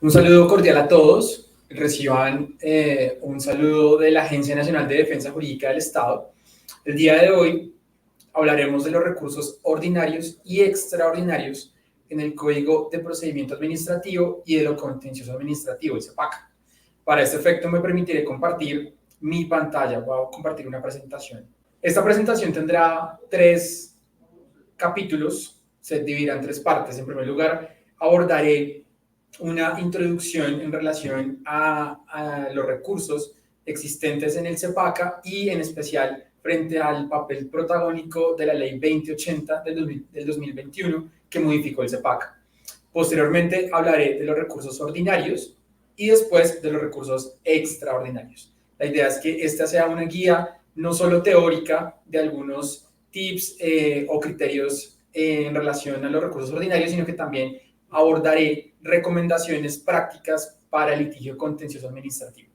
Un saludo cordial a todos. Reciban un saludo de la Agencia Nacional de Defensa Jurídica del Estado. El día de hoy hablaremos de los recursos ordinarios y extraordinarios en el Código de Procedimiento Administrativo y de lo Contencioso Administrativo, el CEPAC. Para este efecto me permitiré compartir mi pantalla. Voy a compartir una presentación. Esta presentación tendrá 3 capítulos, se dividirá en 3 partes. En primer lugar, abordaré una introducción en relación a los recursos existentes en el CEPACA y en especial frente al papel protagónico de la Ley 2080 del 2021 que modificó el CEPACA. Posteriormente hablaré de los recursos ordinarios y después de los recursos extraordinarios. La idea es que esta sea una guía no solo teórica de algunos tips o criterios en relación a los recursos ordinarios, sino que también abordaré recomendaciones prácticas para el litigio contencioso administrativo.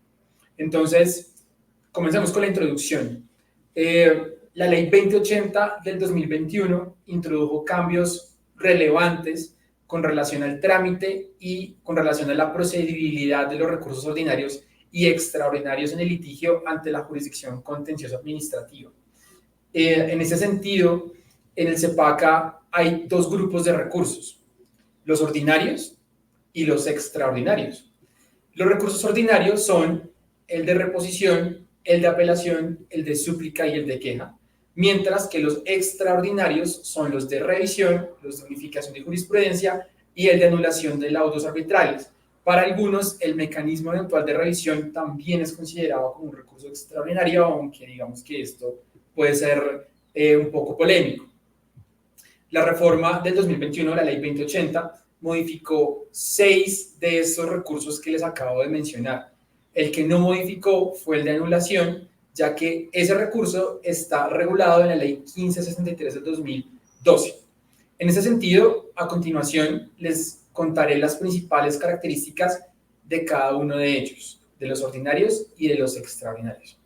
Entonces, comencemos con la introducción. La Ley 2080 del 2021 introdujo cambios relevantes con relación al trámite y con relación a la procedibilidad de los recursos ordinarios y extraordinarios en el litigio ante la jurisdicción contencioso administrativa. En ese sentido, en el CEPACA hay 2 grupos de recursos: los ordinarios y los extraordinarios. Los recursos ordinarios son el de reposición, el de apelación, el de súplica y el de queja, mientras que los extraordinarios son los de revisión, los de unificación de jurisprudencia y el de anulación de laudos arbitrales. Para algunos, el mecanismo eventual de revisión también es considerado como un recurso extraordinario, aunque digamos que esto puede ser un poco polémico. La reforma del 2021, la Ley 2080, modificó 6 de estos recursos que les acabo de mencionar. El que no modificó fue el de anulación, ya que ese recurso está regulado en la Ley 1563 del 2012. En ese sentido, a continuación les contaré las principales características de cada uno de ellos, de los ordinarios y de los extraordinarios.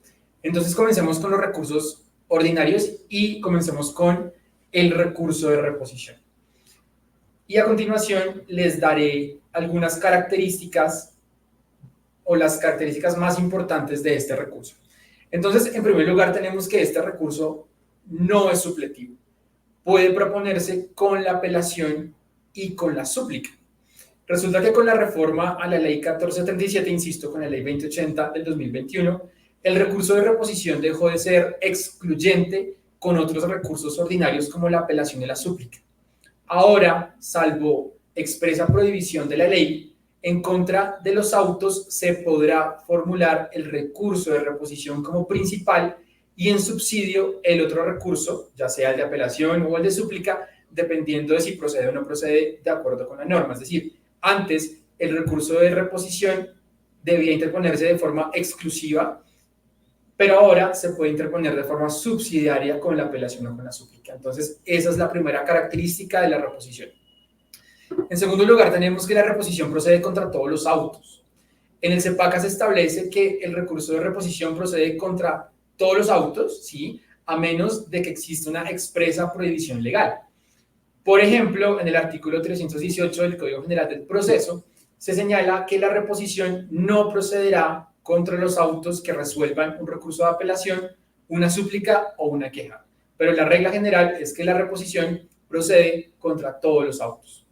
Entonces, comencemos con los recursos ordinarios y comencemos con el recurso de reposición. Y a continuación les daré algunas características o las características más importantes de este recurso. Entonces, en primer lugar, tenemos que este recurso no es supletivo. Puede proponerse con la apelación y con la súplica. Resulta que con la reforma a la Ley 1477, insisto, con la Ley 2080 del 2021, el recurso de reposición dejó de ser excluyente con otros recursos ordinarios como la apelación y la súplica. Ahora, salvo expresa prohibición de la ley, en contra de los autos se podrá formular el recurso de reposición como principal y en subsidio el otro recurso, ya sea el de apelación o el de súplica, dependiendo de si procede o no procede de acuerdo con la norma. Es decir, antes el recurso de reposición debía interponerse de forma exclusiva, pero ahora se puede interponer de forma subsidiaria con la apelación o con la súplica. Entonces, esa es la primera característica de la reposición. En segundo lugar, tenemos que la reposición procede contra todos los autos. En el CEPACA se establece que el recurso de reposición procede contra todos los autos, ¿sí?, a menos de que exista una expresa prohibición legal. Por ejemplo, en el artículo 318 del Código General del Proceso, se señala que la reposición no procederá contra los autos que resuelvan un recurso de apelación, una súplica o una queja. Pero la regla general es que la reposición procede contra todos los autos.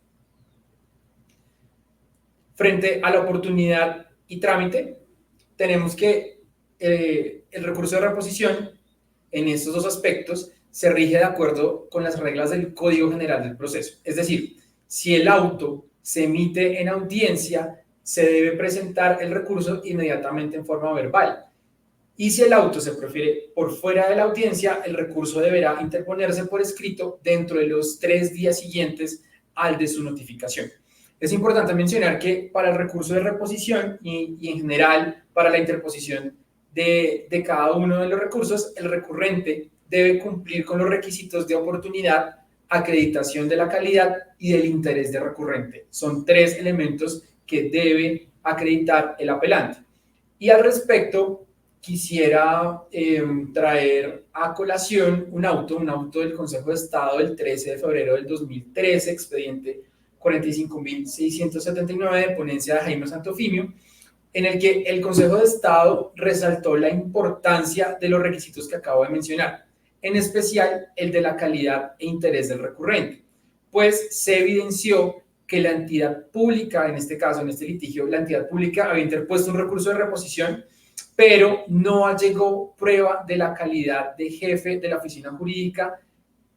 Frente a la oportunidad y trámite, tenemos que el recurso de reposición en estos 2 aspectos se rige de acuerdo con las reglas del Código General del Proceso. Es decir, si el auto se emite en audiencia, se debe presentar el recurso inmediatamente en forma verbal. Y si el auto se profiere por fuera de la audiencia, el recurso deberá interponerse por escrito dentro de los 3 días siguientes al de su notificación. Es importante mencionar que para el recurso de reposición y en general para la interposición de cada uno de los recursos, el recurrente debe cumplir con los requisitos de oportunidad, acreditación de la calidad y del interés del recurrente. Son 3 elementos que debe acreditar el apelante. Y al respecto, quisiera traer a colación un auto del Consejo de Estado del 13 de febrero del 2013, expediente 45.679 de ponencia de Jaime Santofimio, en el que el Consejo de Estado resaltó la importancia de los requisitos que acabo de mencionar, en especial el de la calidad e interés del recurrente, pues se evidenció que la entidad pública, en este caso, en este litigio, la entidad pública había interpuesto un recurso de reposición, pero no allegó prueba de la calidad de jefe de la oficina jurídica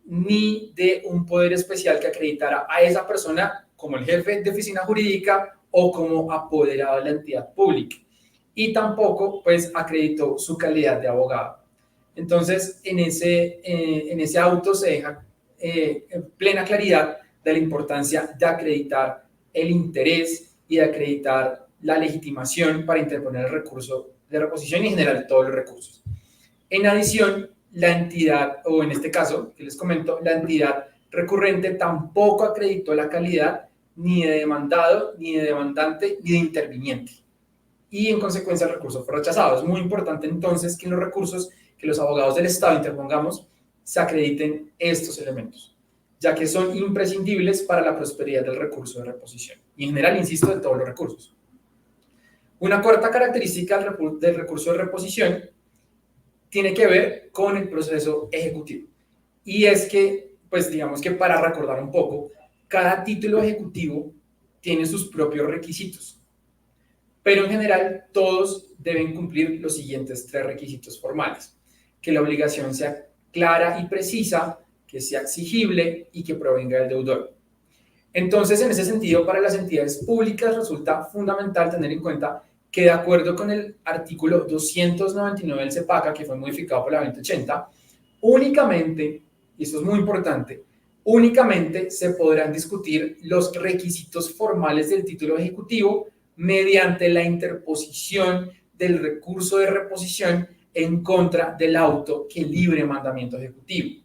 ni de un poder especial que acreditara a esa persona como el jefe de oficina jurídica o como apoderado de la entidad pública. Y tampoco, pues, acreditó su calidad de abogado. Entonces, en ese auto se deja en plena claridad de la importancia de acreditar el interés y de acreditar la legitimación para interponer el recurso de reposición y en general todos los recursos. En adición, la entidad, o en este caso, que les comento, la entidad recurrente tampoco acreditó la calidad ni de demandado, ni de demandante, ni de interviniente. Y en consecuencia el recurso fue rechazado. Es muy importante entonces que en los recursos que los abogados del Estado interpongamos se acrediten estos elementos, ya que son imprescindibles para la prosperidad del recurso de reposición. Y en general, insisto, de todos los recursos. Una cuarta característica del recurso de reposición tiene que ver con el proceso ejecutivo. Y es que, pues digamos que para recordar un poco, cada título ejecutivo tiene sus propios requisitos, pero en general todos deben cumplir los siguientes 3 requisitos formales: que la obligación sea clara y precisa, que sea exigible y que provenga del deudor. Entonces, en ese sentido, para las entidades públicas resulta fundamental tener en cuenta que, de acuerdo con el artículo 299 del CEPACA, que fue modificado por la 2080, únicamente, y esto es muy importante, únicamente se podrán discutir los requisitos formales del título ejecutivo mediante la interposición del recurso de reposición en contra del auto que libre mandamiento ejecutivo.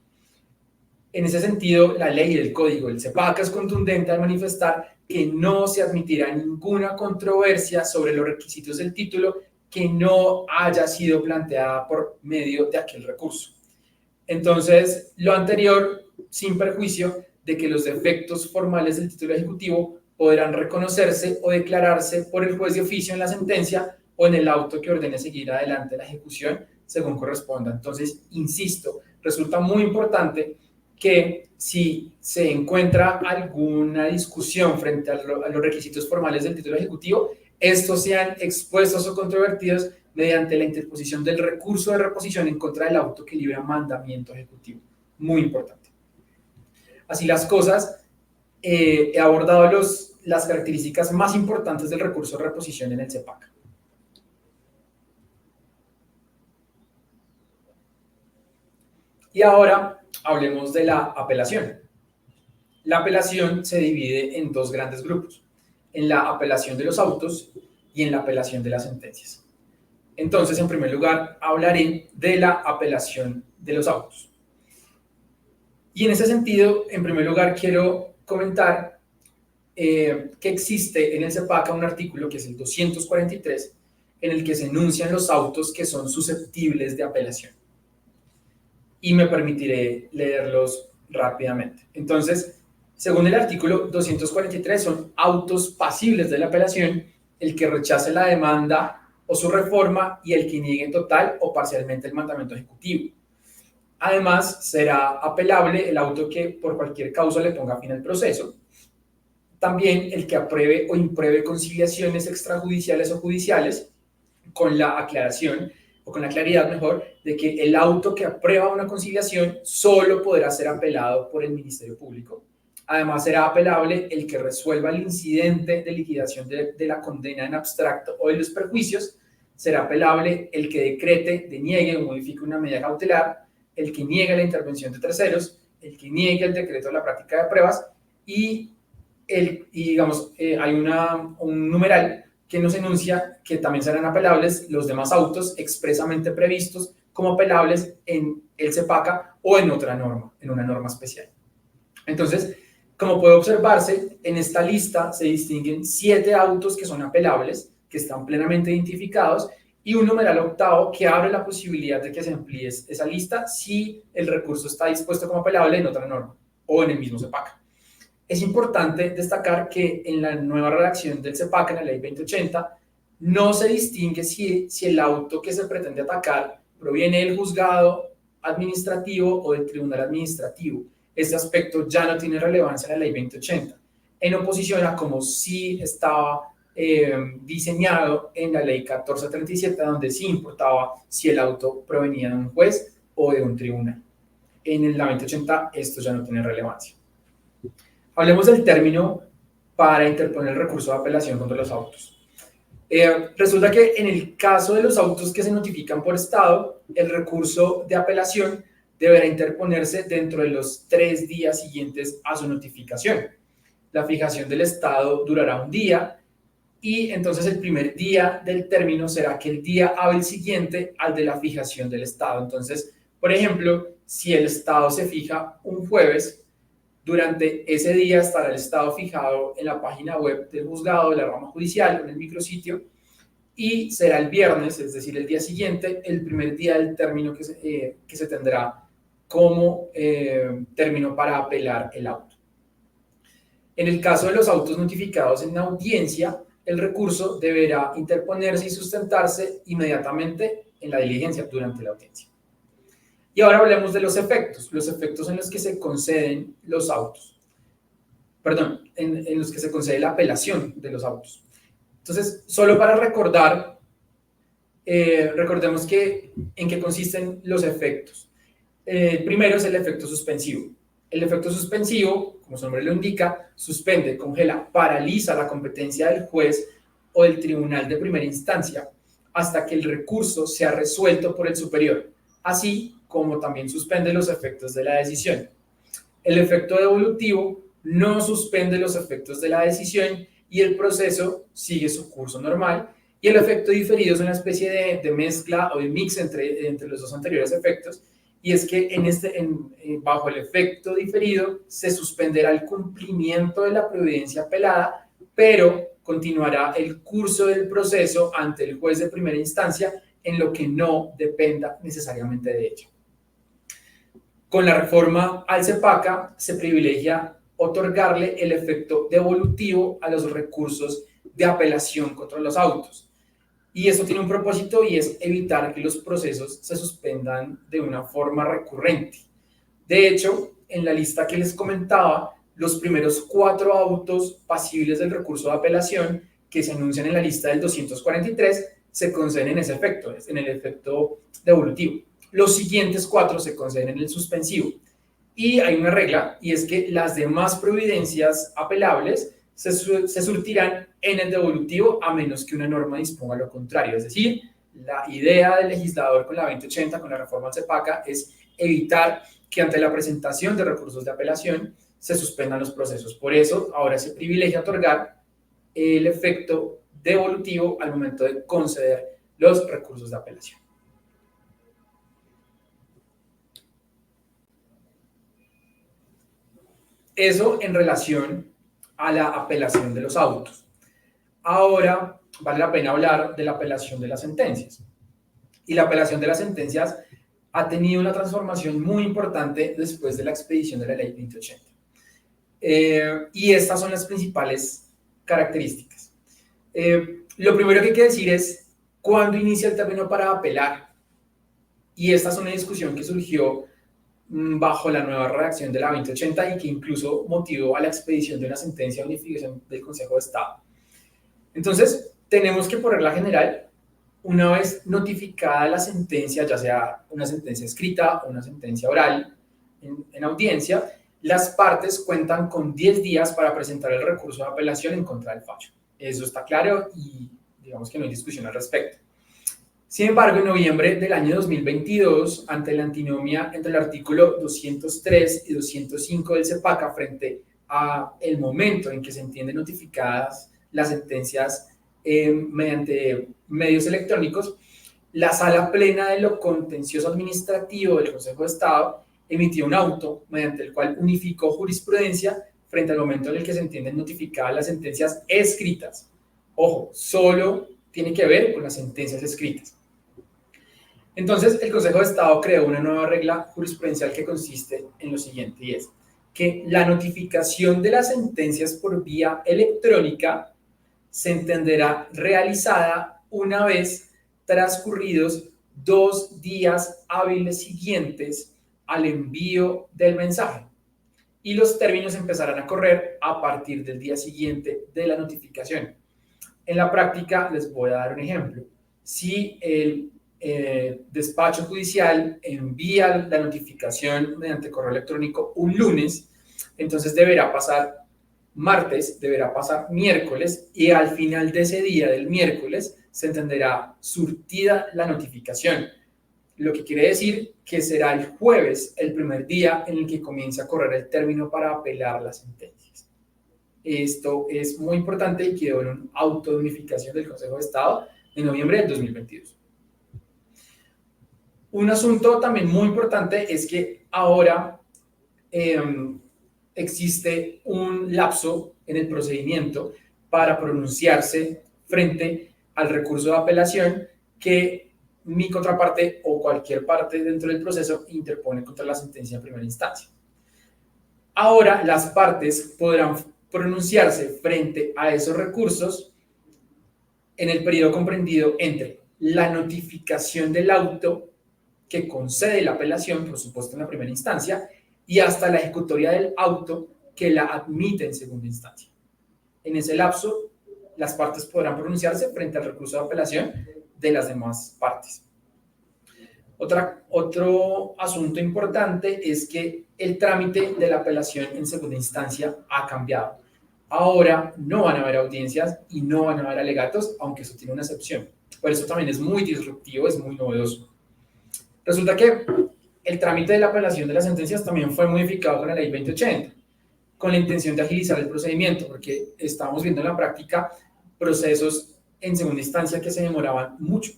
En ese sentido, la ley del código del CEPACA es contundente al manifestar que no se admitirá ninguna controversia sobre los requisitos del título que no haya sido planteada por medio de aquel recurso. Entonces, lo anterior, sin perjuicio de que los defectos formales del título ejecutivo podrán reconocerse o declararse por el juez de oficio en la sentencia o en el auto que ordene seguir adelante la ejecución según corresponda. Entonces, insisto, resulta muy importante que si se encuentra alguna discusión frente a los requisitos formales del título ejecutivo, estos sean expuestos o controvertidos mediante la interposición del recurso de reposición en contra del auto que libra mandamiento ejecutivo. Muy importante. Así las cosas, he abordado las características más importantes del recurso de reposición en el CEPACA. Y ahora hablemos de la apelación. La apelación se divide en 2 grandes grupos: en la apelación de los autos y en la apelación de las sentencias. Entonces, en primer lugar, hablaré de la apelación de los autos. Y en ese sentido, en primer lugar, quiero comentar que existe en el CEPACA un artículo que es el 243, en el que se enuncian los autos que son susceptibles de apelación. Y me permitiré leerlos rápidamente. Entonces, según el artículo 243, son autos pasibles de la apelación el que rechace la demanda o su reforma y el que niegue total o parcialmente el mandamiento ejecutivo. Además, será apelable el auto que por cualquier causa le ponga fin al proceso. También el que apruebe o impruebe conciliaciones extrajudiciales o judiciales, con la aclaración, o con la claridad mejor, de que el auto que aprueba una conciliación solo podrá ser apelado por el Ministerio Público. Además, será apelable el que resuelva el incidente de liquidación de la condena en abstracto o de los perjuicios. Será apelable el que decrete, deniegue o modifique una medida cautelar, el que niegue la intervención de terceros, el que niegue el decreto de la práctica de pruebas y digamos, hay un numeral que nos enuncia que también serán apelables los demás autos expresamente previstos como apelables en el CEPACA o en otra norma, en una norma especial. Entonces, como puede observarse, en esta lista se distinguen 7 autos que son apelables, que están plenamente identificados, y un numeral octavo que abre la posibilidad de que se amplíe esa lista si el recurso está dispuesto como apelable en otra norma o en el mismo CEPACA. Es importante destacar que en la nueva redacción del CEPAC, en la ley 2080, no se distingue si el auto que se pretende atacar proviene del juzgado administrativo o del tribunal administrativo. Este aspecto ya no tiene relevancia en la ley 2080, en oposición a como sí estaba diseñado en la ley 1437, donde sí importaba si el auto provenía de un juez o de un tribunal. En la 2080 esto ya no tiene relevancia. Hablemos del término para interponer el recurso de apelación contra los autos. Resulta que en el caso de los autos que se notifican por estado, el recurso de apelación deberá interponerse dentro de los 3 días siguientes a su notificación. La fijación del estado durará un día y entonces el primer día del término será que el día hábil siguiente al de la fijación del estado. Entonces, por ejemplo, si el estado se fija un jueves, durante ese día estará el estado fijado en la página web del juzgado de la rama judicial, en el micrositio, y será el viernes, es decir, el día siguiente, el primer día del término que se tendrá como término para apelar el auto. En el caso de los autos notificados en audiencia, el recurso deberá interponerse y sustentarse inmediatamente en la diligencia durante la audiencia. Y ahora hablemos de los efectos en los que se conceden los autos. Perdón, en los que se concede la apelación de los autos. Entonces, solo para recordar, recordemos en qué consisten los efectos. Primero es el efecto suspensivo. El efecto suspensivo, como su nombre lo indica, suspende, congela, paraliza la competencia del juez o del tribunal de primera instancia hasta que el recurso sea resuelto por el superior, así como también suspende los efectos de la decisión. El efecto devolutivo no suspende los efectos de la decisión y el proceso sigue su curso normal, y el efecto diferido es una especie de mezcla o de mix entre los dos anteriores efectos, y es que bajo el efecto diferido se suspenderá el cumplimiento de la providencia apelada, pero continuará el curso del proceso ante el juez de primera instancia en lo que no dependa necesariamente de ella. Con la reforma al CEPACA se privilegia otorgarle el efecto devolutivo a los recursos de apelación contra los autos. Y esto tiene un propósito, y es evitar que los procesos se suspendan de una forma recurrente. De hecho, en la lista que les comentaba, los primeros 4 autos pasibles del recurso de apelación que se anuncian en la lista del 243 se conceden en ese efecto, en el efecto devolutivo. Los siguientes 4 se conceden en el suspensivo. Y hay una regla, y es que las demás providencias apelables se surtirán en el devolutivo a menos que una norma disponga lo contrario. Es decir, la idea del legislador con la 2080, con la reforma al CEPACA, es evitar que ante la presentación de recursos de apelación se suspendan los procesos. Por eso, ahora se privilegia otorgar el efecto devolutivo al momento de conceder los recursos de apelación. Eso en relación a la apelación de los autos. Ahora vale la pena hablar de la apelación de las sentencias. Y la apelación de las sentencias ha tenido una transformación muy importante después de la expedición de la ley 2080. Y estas son las principales características. Lo primero que hay que decir es cuándo inicia el término para apelar. Y esta es una discusión que surgió bajo la nueva redacción de la 2080 y que incluso motivó a la expedición de una sentencia de unificación del Consejo de Estado. Entonces, tenemos que por regla general, una vez notificada la sentencia, ya sea una sentencia escrita o una sentencia oral en audiencia, las partes cuentan con 10 días para presentar el recurso de apelación en contra del fallo. Eso está claro y digamos que no hay discusión al respecto. Sin embargo, en noviembre del año 2022, ante la antinomia entre el artículo 203 y 205 del CEPACA frente a el momento en que se entienden notificadas las sentencias mediante medios electrónicos, la Sala Plena de lo Contencioso Administrativo del Consejo de Estado emitió un auto mediante el cual unificó jurisprudencia frente al momento en el que se entienden notificadas las sentencias escritas. Ojo, solo tiene que ver con las sentencias escritas. Entonces, el Consejo de Estado creó una nueva regla jurisprudencial que consiste en lo siguiente, y es: que la notificación de las sentencias por vía electrónica se entenderá realizada una vez transcurridos 2 días hábiles siguientes al envío del mensaje, y los términos empezarán a correr a partir del día siguiente de la notificación. En la práctica les voy a dar un ejemplo. Si el despacho judicial envía la notificación mediante correo electrónico un lunes, entonces deberá pasar martes, deberá pasar miércoles, y al final de ese día del miércoles se entenderá surtida la notificación, lo que quiere decir que será el jueves el primer día en el que comience a correr el término para apelar las sentencias. Esto es muy importante y quedó en una auto de unificación del Consejo de Estado en noviembre del 2022. Un asunto también muy importante es que ahora existe un lapso en el procedimiento para pronunciarse frente al recurso de apelación que mi contraparte o cualquier parte dentro del proceso interpone contra la sentencia en primera instancia. Ahora las partes podrán pronunciarse frente a esos recursos en el periodo comprendido entre la notificación del auto que concede la apelación, por supuesto en la primera instancia, y hasta la ejecutoria del auto que la admite en segunda instancia. En ese lapso, las partes podrán pronunciarse frente al recurso de apelación de las demás partes. Otro asunto importante es que el trámite de la apelación en segunda instancia ha cambiado. Ahora no van a haber audiencias y no van a haber alegatos, aunque eso tiene una excepción. Por eso también es muy disruptivo, es muy novedoso. Resulta que el trámite de la apelación de las sentencias también fue modificado con la ley 2080, con la intención de agilizar el procedimiento, porque estábamos viendo en la práctica procesos en segunda instancia que se demoraban mucho.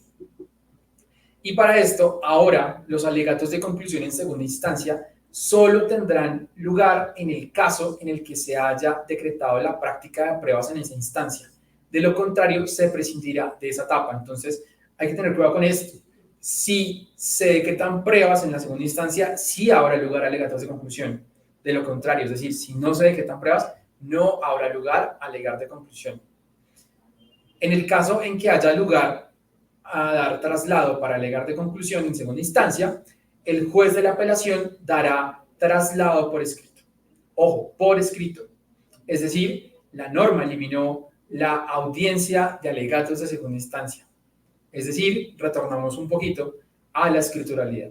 Y para esto, ahora los alegatos de conclusión en segunda instancia solo tendrán lugar en el caso en el que se haya decretado la práctica de pruebas en esa instancia. De lo contrario, se prescindirá de esa etapa. Entonces, hay que tener cuidado con esto. Si se decretan pruebas en la segunda instancia, sí habrá lugar a alegatos de conclusión. De lo contrario, es decir, si no se decretan pruebas, no habrá lugar a alegar de conclusión. En el caso en que haya lugar a dar traslado para alegar de conclusión en segunda instancia, el juez de la apelación dará traslado por escrito. Ojo, por escrito. Es decir, la norma eliminó la audiencia de alegatos de segunda instancia. Es decir, retornamos un poquito a la escrituralidad.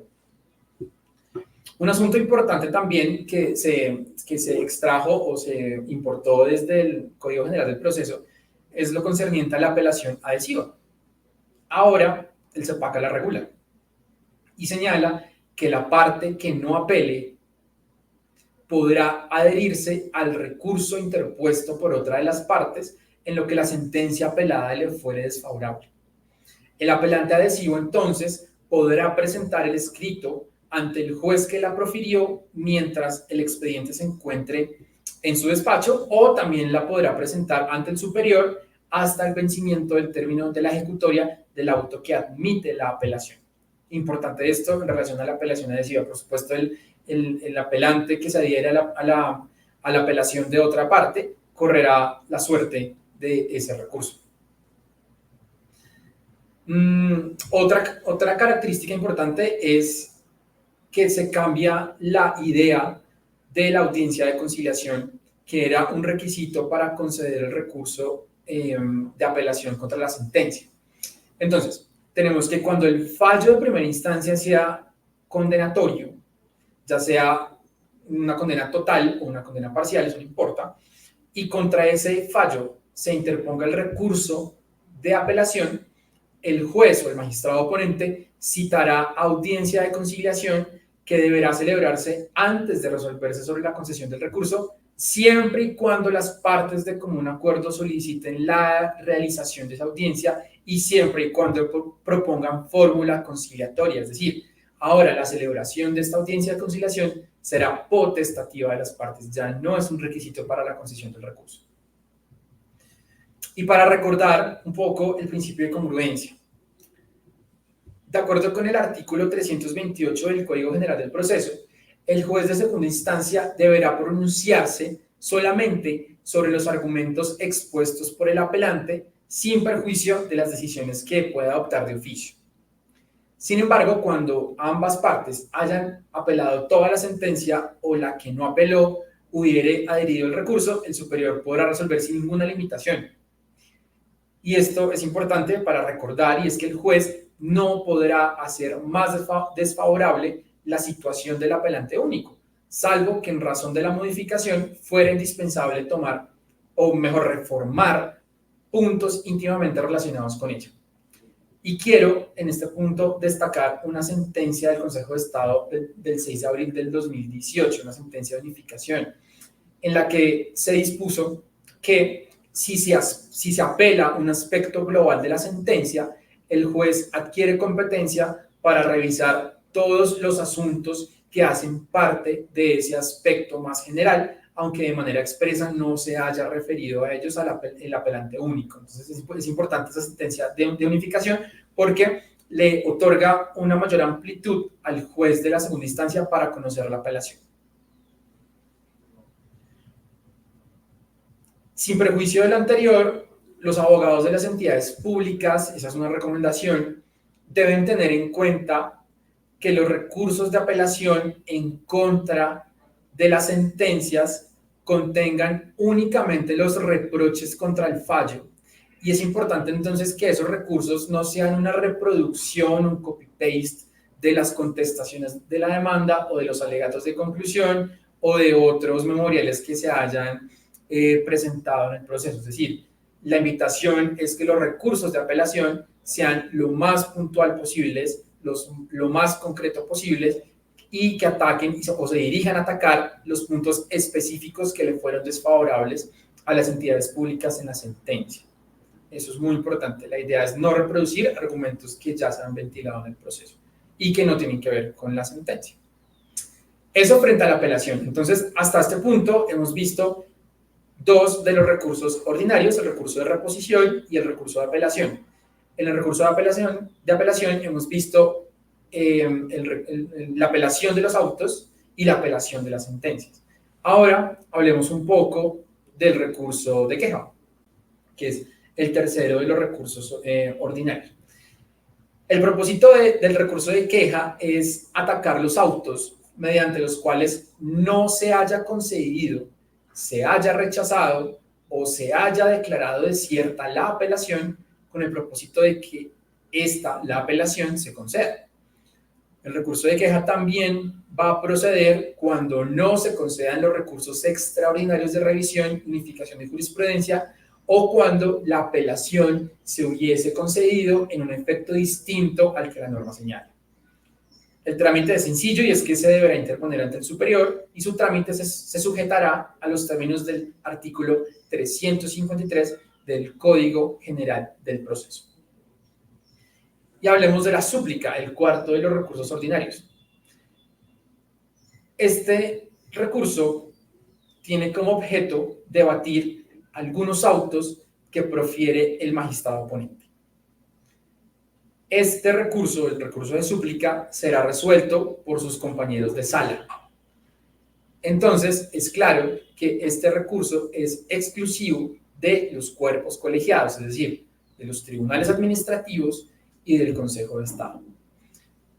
Un asunto importante también que se extrajo o se importó desde el Código General del Proceso es lo concerniente a la apelación adhesiva. Ahora, el CEPACA la regula y señala que la parte que no apele podrá adherirse al recurso interpuesto por otra de las partes en lo que la sentencia apelada le fuere desfavorable. El apelante adhesivo, entonces, podrá presentar el escrito ante el juez que la profirió mientras el expediente se encuentre en su despacho, o también la podrá presentar ante el superior hasta el vencimiento del término de la ejecutoria del auto que admite la apelación. Importante esto en relación a la apelación adhesiva. Por supuesto, el apelante que se adhiere a la apelación de otra parte correrá la suerte de ese recurso. Otra característica importante es que se cambia la idea de la audiencia de conciliación, que era un requisito para conceder el recurso de apelación contra la sentencia. Entonces, tenemos que cuando el fallo de primera instancia sea condenatorio, ya sea una condena total o una condena parcial, eso no importa, y contra ese fallo se interponga el recurso de apelación, el juez o el magistrado oponente citará audiencia de conciliación que deberá celebrarse antes de resolverse sobre la concesión del recurso, siempre y cuando las partes de común acuerdo soliciten la realización de esa audiencia y siempre y cuando propongan fórmula conciliatoria. Es decir, ahora la celebración de esta audiencia de conciliación será potestativa de las partes, ya no es un requisito para la concesión del recurso. Y para recordar un poco el principio de congruencia. De acuerdo con el artículo 328 del Código General del Proceso, el juez de segunda instancia deberá pronunciarse solamente sobre los argumentos expuestos por el apelante sin perjuicio de las decisiones que pueda adoptar de oficio. Sin embargo, cuando ambas partes hayan apelado toda la sentencia o la que no apeló hubiere adherido el recurso, el superior podrá resolver sin ninguna limitación. Y esto es importante para recordar, y es que el juez no podrá hacer más desfavorable la situación del apelante único, salvo que en razón de la modificación fuera indispensable tomar, o mejor, reformar puntos íntimamente relacionados con ella. Y quiero en este punto destacar una sentencia del Consejo de Estado del 6 de abril del 2018, una sentencia de unificación, en la que se dispuso que si se apela un aspecto global de la sentencia, el juez adquiere competencia para revisar todos los asuntos que hacen parte de ese aspecto más general, aunque de manera expresa no se haya referido a ellos el apelante único. Entonces es importante esa sentencia de unificación porque le otorga una mayor amplitud al juez de la segunda instancia para conocer la apelación. Sin perjuicio del anterior, los abogados de las entidades públicas, esa es una recomendación, deben tener en cuenta que los recursos de apelación en contra de las sentencias contengan únicamente los reproches contra el fallo. Y es importante entonces que esos recursos no sean una reproducción, un copy-paste de las contestaciones de la demanda o de los alegatos de conclusión o de otros memoriales que se hayan presentado en el proceso. Es decir, la invitación es que los recursos de apelación sean lo más puntual posibles, lo más concreto posibles y que ataquen o se dirijan a atacar los puntos específicos que le fueron desfavorables a las entidades públicas en la sentencia. Eso es muy importante. La idea es no reproducir argumentos que ya se han ventilado en el proceso y que no tienen que ver con la sentencia. Eso frente a la apelación. Entonces, hasta este punto hemos visto dos de los recursos ordinarios, el recurso de reposición y el recurso de apelación. En el recurso de apelación hemos visto la apelación de los autos y la apelación de las sentencias. Ahora hablemos un poco del recurso de queja, que es el tercero de los recursos ordinarios. El propósito del recurso de queja es atacar los autos mediante los cuales no se haya concedido, se haya rechazado o se haya declarado desierta la apelación con el propósito de que la apelación se conceda. El recurso de queja también va a proceder cuando no se concedan los recursos extraordinarios de revisión, unificación de jurisprudencia o cuando la apelación se hubiese concedido en un efecto distinto al que la norma señala. El trámite es sencillo y es que se deberá interponer ante el superior y su trámite se sujetará a los términos del artículo 353 del Código General del Proceso. Y hablemos de la súplica, el cuarto de los recursos ordinarios. Este recurso tiene como objeto debatir algunos autos que profiere el magistrado oponente. Este recurso, el recurso de súplica, será resuelto por sus compañeros de sala. Entonces, es claro que este recurso es exclusivo de los cuerpos colegiados, es decir, de los tribunales administrativos y del Consejo de Estado.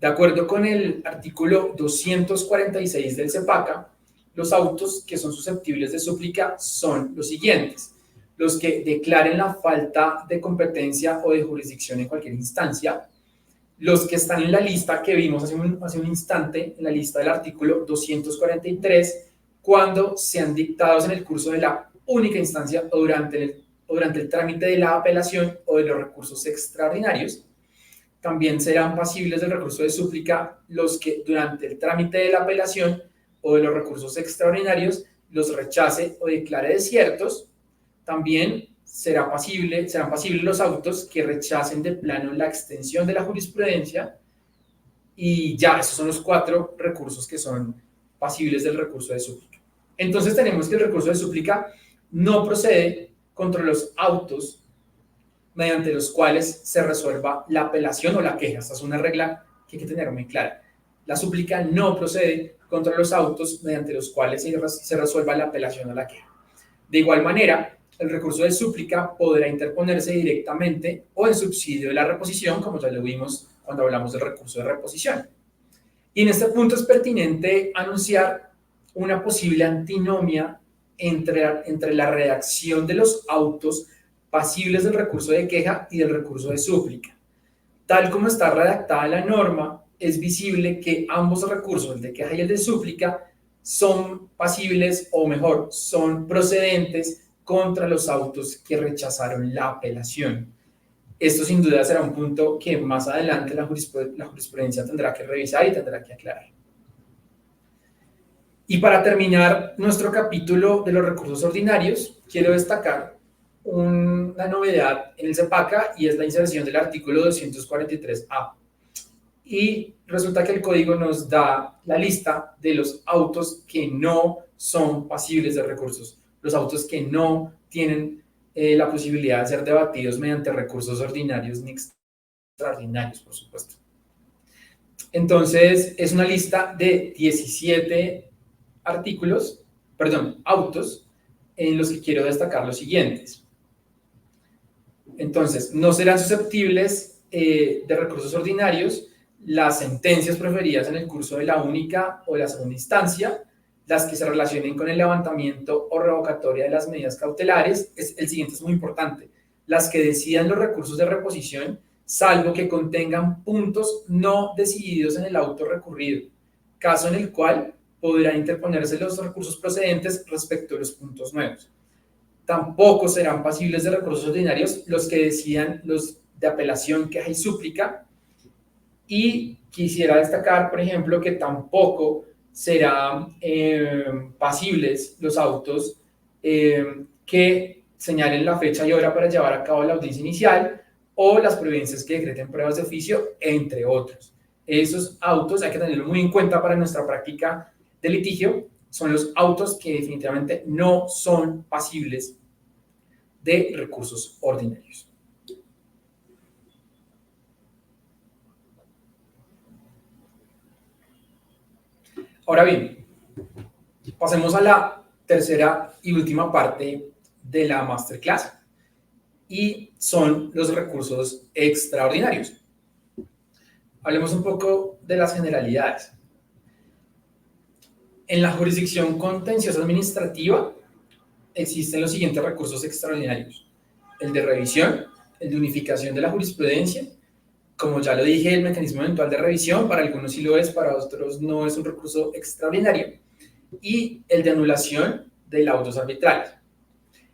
De acuerdo con el artículo 246 del CEPACA, los autos que son susceptibles de súplica son los siguientes: los que declaren la falta de competencia o de jurisdicción en cualquier instancia, los que están en la lista que vimos hace un instante, en la lista del artículo 243, cuando sean dictados en el curso de la única instancia o durante el trámite de la apelación o de los recursos extraordinarios. También serán pasibles del recurso de súplica los que durante el trámite de la apelación o de los recursos extraordinarios los rechace o declare desiertos. También serán pasibles los autos que rechacen de plano la extensión de la jurisprudencia. Y ya, esos son los 4 recursos que son pasibles del recurso de súplica. Entonces tenemos que el recurso de súplica no procede contra los autos mediante los cuales se resuelva la apelación o la queja. Esta es una regla que hay que tener muy clara. La súplica no procede contra los autos mediante los cuales se resuelva la apelación a la queja. De igual manera, el recurso de súplica podrá interponerse directamente o en subsidio de la reposición, como ya lo vimos cuando hablamos del recurso de reposición. Y en este punto es pertinente anunciar una posible antinomia entre la redacción de los autos pasibles del recurso de queja y del recurso de súplica. Tal como está redactada la norma, es visible que ambos recursos, el de queja y el de súplica, son pasibles, o mejor, son procedentes contra los autos que rechazaron la apelación. Esto sin duda será un punto que más adelante la jurisprudencia tendrá que revisar y tendrá que aclarar. Y para terminar nuestro capítulo de los recursos ordinarios, quiero destacar una novedad en el CEPACA y es la inserción del artículo 243A. Y resulta que el código nos da la lista de los autos que no son pasibles de recursos, los autos que no tienen la posibilidad de ser debatidos mediante recursos ordinarios ni extraordinarios, por supuesto. Entonces, es una lista de 17 autos, en los que quiero destacar los siguientes. Entonces, no serán susceptibles de recursos ordinarios las sentencias proferidas en el curso de la única o la segunda instancia, las que se relacionen con el levantamiento o revocatoria de las medidas cautelares. El siguiente es muy importante: las que decidan los recursos de reposición, salvo que contengan puntos no decididos en el auto recurrido, caso en el cual podrán interponerse los recursos procedentes respecto a los puntos nuevos. Tampoco serán pasibles de recursos ordinarios los que decidan los de apelación, queja y súplica. Y quisiera destacar, por ejemplo, que tampoco serán pasibles los autos que señalen la fecha y hora para llevar a cabo la audiencia inicial o las providencias que decreten pruebas de oficio, entre otros. Esos autos hay que tenerlo muy en cuenta para nuestra práctica de litigio. Son los autos que definitivamente no son pasibles de recursos ordinarios. Ahora bien, pasemos a la tercera y última parte de la masterclass, y son los recursos extraordinarios. Hablemos un poco de las generalidades. En la jurisdicción contenciosa administrativa existen los siguientes recursos extraordinarios: el de revisión, el de unificación de la jurisprudencia. Como ya lo dije, el mecanismo eventual de revisión, para algunos sí lo es, para otros no es un recurso extraordinario, y el de anulación de laudos arbitrales.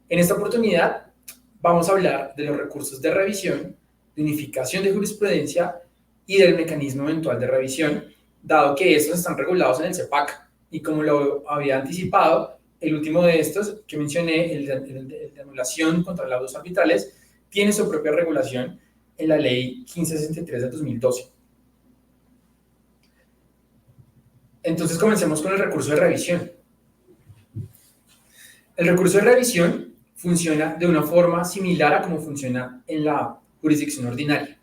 En esta oportunidad vamos a hablar de los recursos de revisión, de unificación de jurisprudencia y del mecanismo eventual de revisión, dado que estos están regulados en el CEPACA. Y como lo había anticipado, el último de estos que mencioné, el de anulación contra laudos arbitrales, tiene su propia regulación en la Ley 1563 de 2012. Entonces, comencemos con el recurso de revisión. El recurso de revisión funciona de una forma similar a cómo funciona en la jurisdicción ordinaria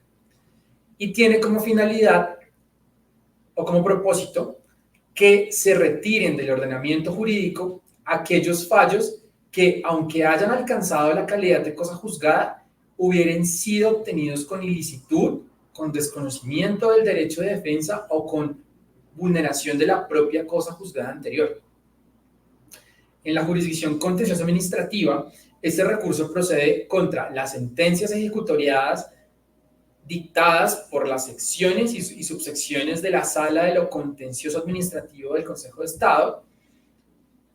y tiene como finalidad o como propósito que se retiren del ordenamiento jurídico aquellos fallos que, aunque hayan alcanzado la calidad de cosa juzgada, hubieran sido obtenidos con ilicitud, con desconocimiento del derecho de defensa o con vulneración de la propia cosa juzgada anterior. En la jurisdicción contenciosa administrativa, este recurso procede contra las sentencias ejecutoriadas dictadas por las secciones y subsecciones de la Sala de lo Contencioso Administrativo del Consejo de Estado,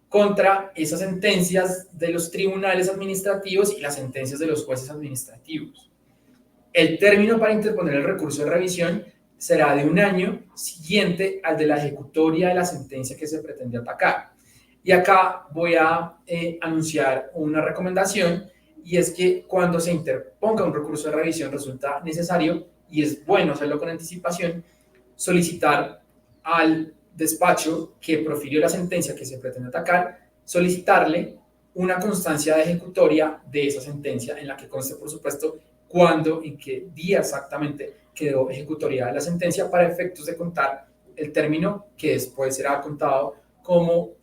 contra esas sentencias de los tribunales administrativos y las sentencias de los jueces administrativos. El término para interponer el recurso de revisión será de 1 año siguiente al de la ejecutoria de la sentencia que se pretende atacar. Y acá voy a anunciar una recomendación, y es que cuando se interponga un recurso de revisión resulta necesario, y es bueno hacerlo con anticipación, solicitar al despacho que profirió la sentencia que se pretende atacar, solicitarle una constancia de ejecutoria de esa sentencia en la que conste, por supuesto, cuándo, en qué día exactamente quedó ejecutoriada la sentencia, para efectos de contar el término que después será contado como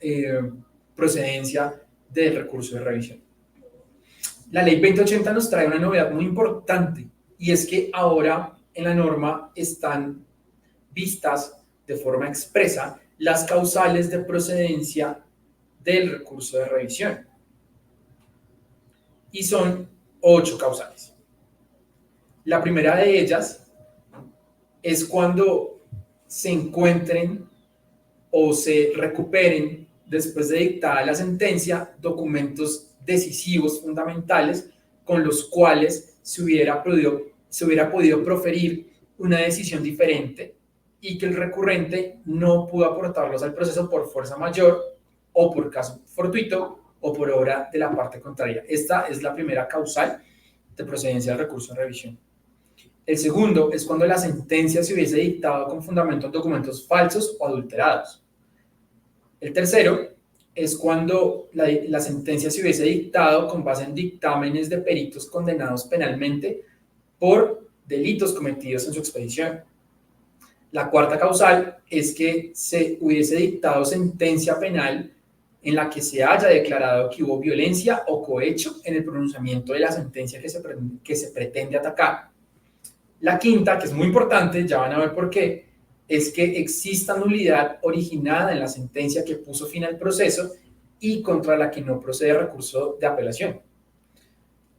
procedencia del recurso de revisión. La ley 2080 nos trae una novedad muy importante, y es que ahora en la norma están vistas de forma expresa las causales de procedencia del recurso de revisión. Y son 8 causales. La primera de ellas es cuando se encuentren o se recuperen, después de dictada la sentencia, documentos decisivos, fundamentales, con los cuales se hubiera podido proferir una decisión diferente y que el recurrente no pudo aportarlos al proceso por fuerza mayor o por caso fortuito o por obra de la parte contraria. Esta es la primera causal de procedencia del recurso de revisión. El segundo es cuando la sentencia se hubiese dictado con fundamento en documentos falsos o adulterados. El tercero es cuando la sentencia se hubiese dictado con base en dictámenes de peritos condenados penalmente por delitos cometidos en su expedición. La cuarta causal es que se hubiese dictado sentencia penal en la que se haya declarado que hubo violencia o cohecho en el pronunciamiento de la sentencia que se pretende atacar. La quinta, que es muy importante, ya van a ver por qué, es que exista nulidad originada en la sentencia que puso fin al proceso y contra la que no procede recurso de apelación.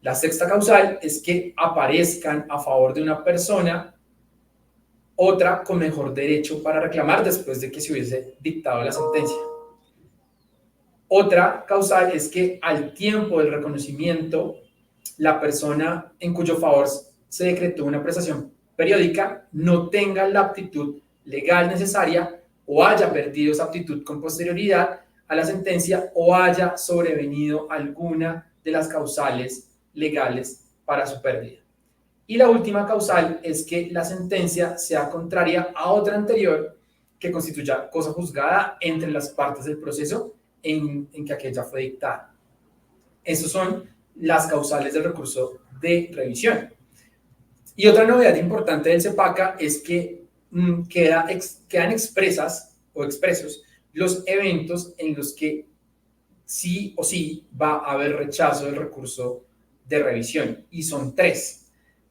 La sexta causal es que aparezcan a favor de una persona otra con mejor derecho para reclamar después de que se hubiese dictado la sentencia. Otra causal es que al tiempo del reconocimiento, la persona en cuyo favor se decretó una prestación periódica no tenga la aptitud legal necesaria o haya perdido esa aptitud con posterioridad a la sentencia o haya sobrevenido alguna de las causales legales para su pérdida. Y la última causal es que la sentencia sea contraria a otra anterior que constituya cosa juzgada entre las partes del proceso en que aquella fue dictada. Esas son las causales del recurso de revisión. Y otra novedad importante del CEPACA es que quedan expresas o expresos los eventos en los que sí o sí va a haber rechazo del recurso de revisión, y son 3.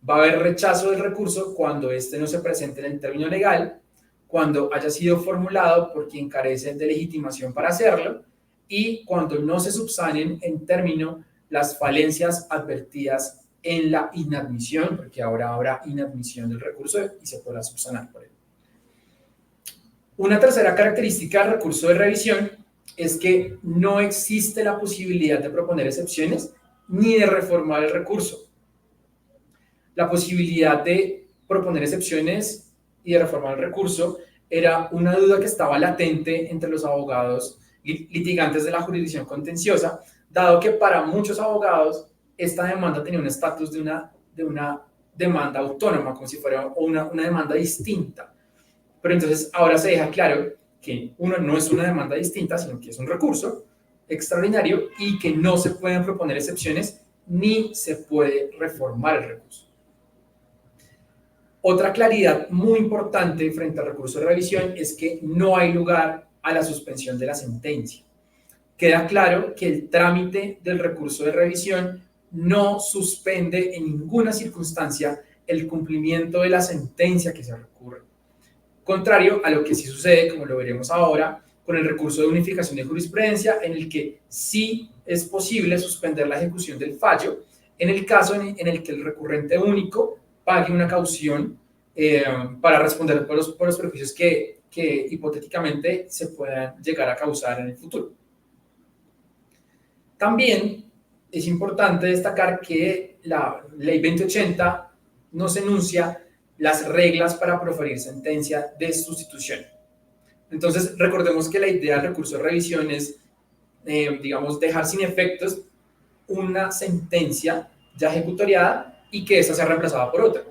Va a haber rechazo del recurso cuando éste no se presente en el término legal, cuando haya sido formulado por quien carece de legitimación para hacerlo y cuando no se subsanen en término las falencias advertidas en la inadmisión, porque ahora habrá inadmisión del recurso y se podrá subsanar por él. Una tercera característica del recurso de revisión es que no existe la posibilidad de proponer excepciones ni de reformar el recurso. La posibilidad de proponer excepciones y de reformar el recurso era una duda que estaba latente entre los abogados litigantes de la jurisdicción contenciosa, dado que para muchos abogados esta demanda tenía un estatus de una demanda autónoma, como si fuera una demanda distinta. Pero entonces ahora se deja claro que uno no es una demanda distinta, sino que es un recurso extraordinario y que no se pueden proponer excepciones ni se puede reformar el recurso. Otra claridad muy importante frente al recurso de revisión es que no hay lugar a la suspensión de la sentencia. Queda claro que el trámite del recurso de revisión no suspende en ninguna circunstancia el cumplimiento de la sentencia que se recurre. Contrario a lo que sí sucede, como lo veremos ahora, con el recurso de unificación de jurisprudencia, en el que sí es posible suspender la ejecución del fallo, en el caso en el que el recurrente único pague una caución para responder por los perjuicios que hipotéticamente se puedan llegar a causar en el futuro. También es importante destacar que la Ley 2080 nos enuncia las reglas para proferir sentencia de sustitución. Entonces, recordemos que la idea del recurso de revisión es, digamos, dejar sin efectos una sentencia ya ejecutoriada y que esta sea reemplazada por otra.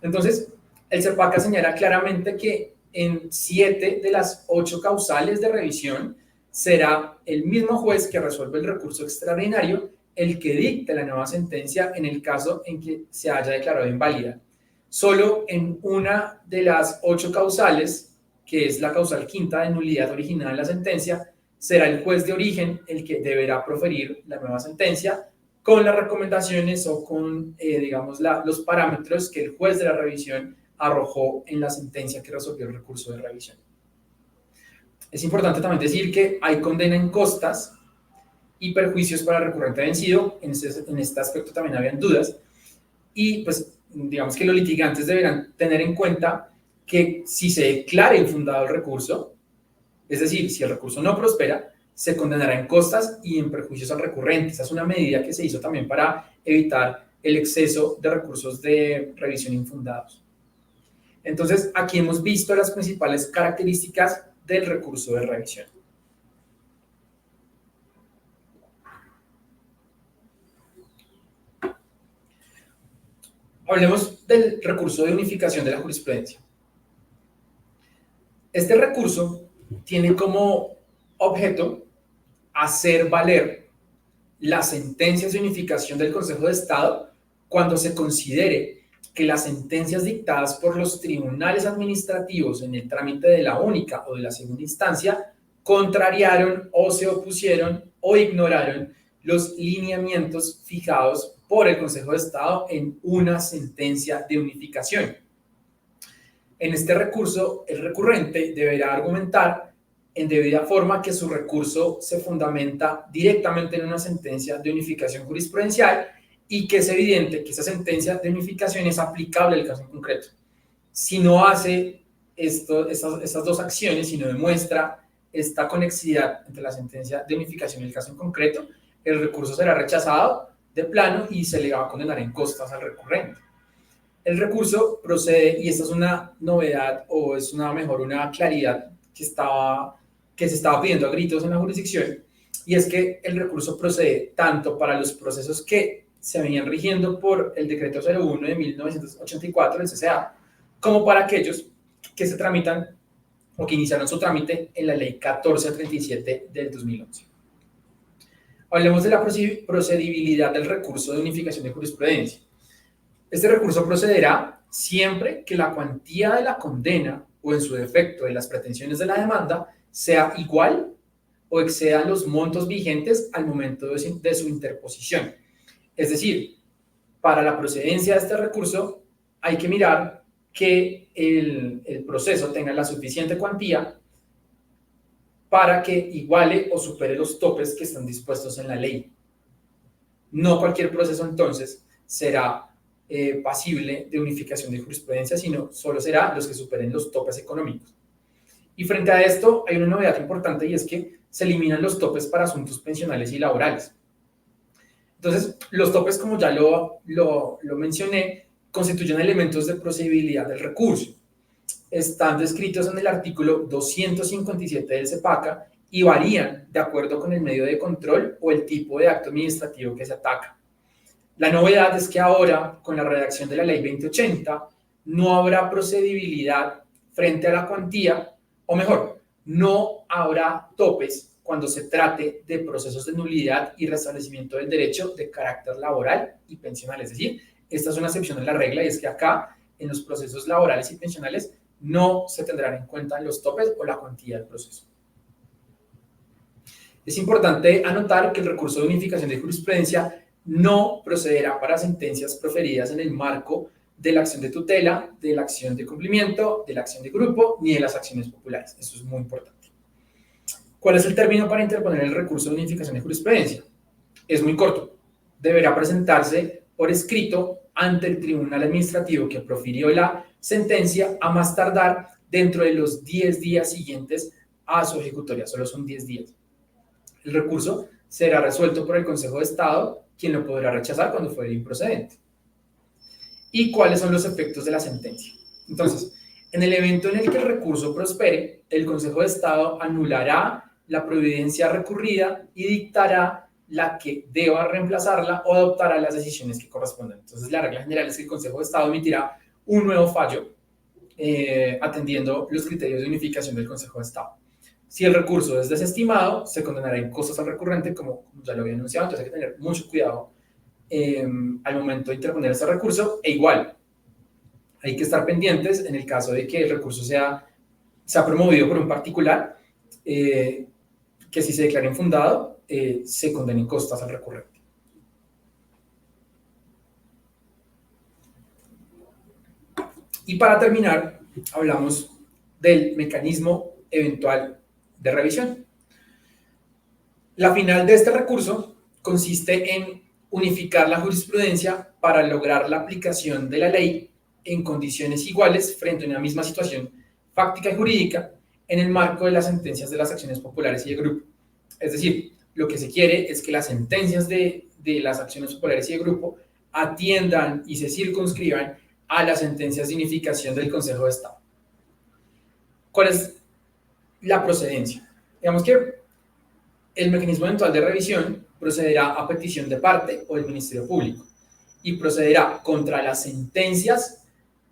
Entonces, el CEPACA señala claramente que en 7 de las 8 causales de revisión será el mismo juez que resuelve el recurso extraordinario el que dicte la nueva sentencia en el caso en que se haya declarado inválida. Solo en una de las 8 causales que es la causal quinta de nulidad originada en la sentencia, será el juez de origen el que deberá proferir la nueva sentencia con las recomendaciones o con, digamos, los parámetros que el juez de la revisión arrojó en la sentencia que resolvió el recurso de revisión. Es importante también decir que hay condena en costas y perjuicios para el recurrente vencido. En este aspecto también habían dudas. Y pues digamos que los litigantes deberán tener en cuenta que si se declara infundado el recurso, es decir, si el recurso no prospera, se condenará en costas y en perjuicios al recurrente. Esa es una medida que se hizo también para evitar el exceso de recursos de revisión infundados. Entonces, aquí hemos visto las principales características del recurso de revisión. Hablemos del recurso de unificación de la jurisprudencia. Este recurso tiene como objeto hacer valer las sentencias de unificación del Consejo de Estado cuando se considere que las sentencias dictadas por los tribunales administrativos en el trámite de la única o de la segunda instancia contrariaron o se opusieron o ignoraron los lineamientos fijados por el Consejo de Estado en una sentencia de unificación. En este recurso, el recurrente deberá argumentar en debida forma que su recurso se fundamenta directamente en una sentencia de unificación jurisprudencial y que es evidente que esa sentencia de unificación es aplicable al caso en concreto. Si no hace estas dos acciones, si no demuestra esta conexidad entre la sentencia de unificación y el caso en concreto, el recurso será rechazado de plano y se le va a condenar en costas al recurrente. El recurso procede, y esta es una novedad o es una claridad que se estaba pidiendo a gritos en la jurisdicción, y es que el recurso procede tanto para los procesos que se venían rigiendo por el decreto 01 de 1984 del CCA, como para aquellos que se tramitan o que iniciaron su trámite en la ley 1437 del 2011. Hablemos de la procedibilidad del recurso de unificación de jurisprudencia. Este recurso procederá siempre que la cuantía de la condena o en su defecto de las pretensiones de la demanda sea igual o exceda los montos vigentes al momento de su interposición. Es decir, para la procedencia de este recurso hay que mirar que el proceso tenga la suficiente cuantía para que iguale o supere los topes que están dispuestos en la ley. No cualquier proceso entonces será pasible de unificación de jurisprudencia, sino solo será los que superen los topes económicos. Y frente a esto hay una novedad importante, y es que se eliminan los topes para asuntos pensionales y laborales. Entonces, los topes, como ya lo mencioné, constituyen elementos de procedibilidad del recurso. Están descritos en el artículo 257 del CEPACA y varían de acuerdo con el medio de control o el tipo de acto administrativo que se ataca. La novedad es que ahora, con la redacción de la ley 2080, no habrá procedibilidad frente a la cuantía, o mejor, no habrá topes cuando se trate de procesos de nulidad y restablecimiento del derecho de carácter laboral y pensional. Es decir, esta es una excepción en la regla, y es que acá, en los procesos laborales y pensionales, no se tendrán en cuenta los topes o la cuantía del proceso. Es importante anotar que el recurso de unificación de jurisprudencia no procederá para sentencias proferidas en el marco de la acción de tutela, de la acción de cumplimiento, de la acción de grupo, ni de las acciones populares. Eso es muy importante. ¿Cuál es el término para interponer el recurso de unificación de jurisprudencia? Es muy corto. Deberá presentarse por escrito ante el tribunal administrativo que profirió la sentencia a más tardar dentro de los 10 días siguientes a su ejecutoria. Solo son 10 días. El recurso será resuelto por el Consejo de Estado, quien lo podrá rechazar cuando fuere improcedente. ¿Y cuáles son los efectos de la sentencia? Entonces, en el evento en el que el recurso prospere, el Consejo de Estado anulará la providencia recurrida y dictará la que deba reemplazarla o adoptará las decisiones que correspondan. Entonces, la regla general es que el Consejo de Estado emitirá un nuevo fallo atendiendo los criterios de unificación del Consejo de Estado. Si el recurso es desestimado, se condenará en costos al recurrente, como ya lo había anunciado. Entonces hay que tener mucho cuidado al momento de interponer ese recurso, e igual hay que estar pendientes en el caso de que el recurso sea se ha promovido por un particular que si se declara infundado, se condenen costas al recurrente. Y para terminar, hablamos del mecanismo eventual de revisión. La final de este recurso consiste en unificar la jurisprudencia para lograr la aplicación de la ley en condiciones iguales frente a una misma situación fáctica y jurídica en el marco de las sentencias de las acciones populares y de grupo. Es decir, lo que se quiere es que las sentencias de las acciones populares y de grupo atiendan y se circunscriban a las sentencias de unificación del Consejo de Estado. ¿Cuál es la procedencia? Digamos que el mecanismo eventual de revisión procederá a petición de parte o del Ministerio Público y procederá contra las sentencias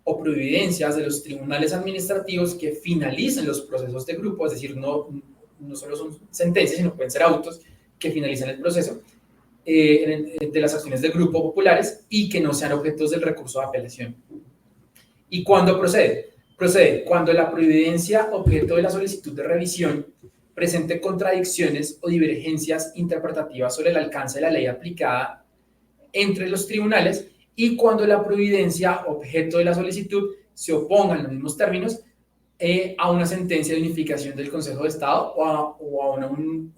o providencias de los tribunales administrativos que finalicen los procesos de grupo, es decir, no solo son sentencias, sino pueden ser autos que finalicen el proceso de las acciones de grupo populares y que no sean objetos del recurso de apelación. ¿Y cuándo procede? Procede cuando la providencia objeto de la solicitud de revisión presente contradicciones o divergencias interpretativas sobre el alcance de la ley aplicada entre los tribunales y cuando la providencia objeto de la solicitud se oponga en los mismos términos a una sentencia de unificación del Consejo de Estado o a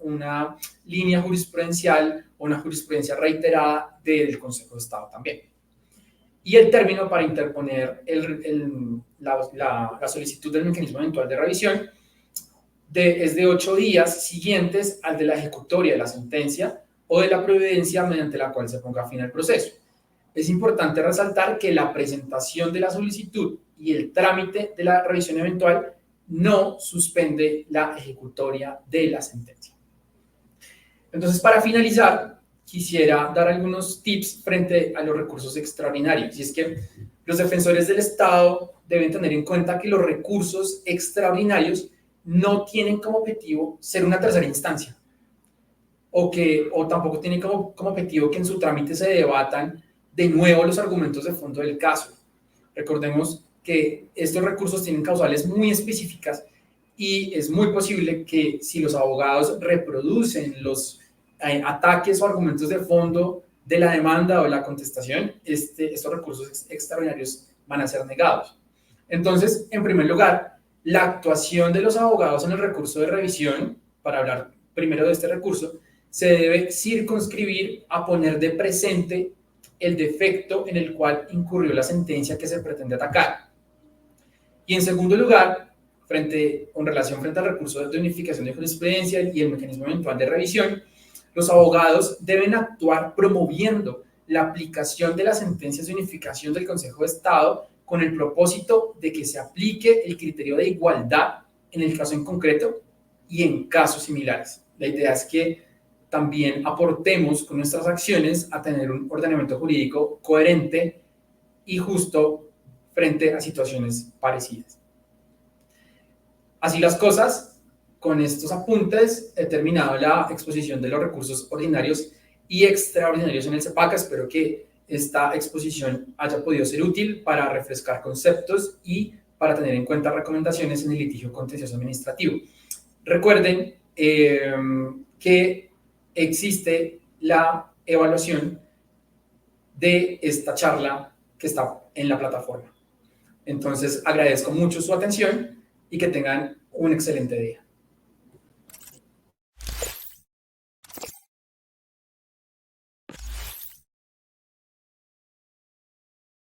una línea jurisprudencial o una jurisprudencia reiterada del Consejo de Estado también. Y el término para interponer la solicitud del mecanismo eventual de revisión es de 8 días siguientes al de la ejecutoria de la sentencia o de la providencia mediante la cual se ponga fin al proceso. Es importante resaltar que la presentación de la solicitud y el trámite de la revisión eventual no suspende la ejecutoria de la sentencia. Entonces, para finalizar, quisiera dar algunos tips frente a los recursos extraordinarios. Y es que los defensores del Estado deben tener en cuenta que los recursos extraordinarios no tienen como objetivo ser una tercera instancia o tampoco tienen como objetivo que en su trámite se debatan de nuevo los argumentos de fondo del caso. Recordemos que estos recursos tienen causales muy específicas y es muy posible que si los abogados reproducen los ataques o argumentos de fondo de la demanda o de la contestación, estos recursos extraordinarios van a ser negados. Entonces, en primer lugar, la actuación de los abogados en el recurso de revisión, para hablar primero de este recurso, se debe circunscribir a poner de presente el defecto en el cual incurrió la sentencia que se pretende atacar. Y en segundo lugar, en relación frente al recurso de unificación de jurisprudencia y el mecanismo eventual de revisión, los abogados deben actuar promoviendo la aplicación de las sentencias de unificación del Consejo de Estado con el propósito de que se aplique el criterio de igualdad en el caso en concreto y en casos similares. La idea es que también aportemos con nuestras acciones a tener un ordenamiento jurídico coherente y justo frente a situaciones parecidas. Así las cosas, con estos apuntes he terminado la exposición de los recursos ordinarios y extraordinarios en el CEPACA. Espero que esta exposición haya podido ser útil para refrescar conceptos y para tener en cuenta recomendaciones en el litigio contencioso administrativo. Recuerden que existe la evaluación de esta charla que está en la plataforma. Entonces, agradezco mucho su atención y que tengan un excelente día.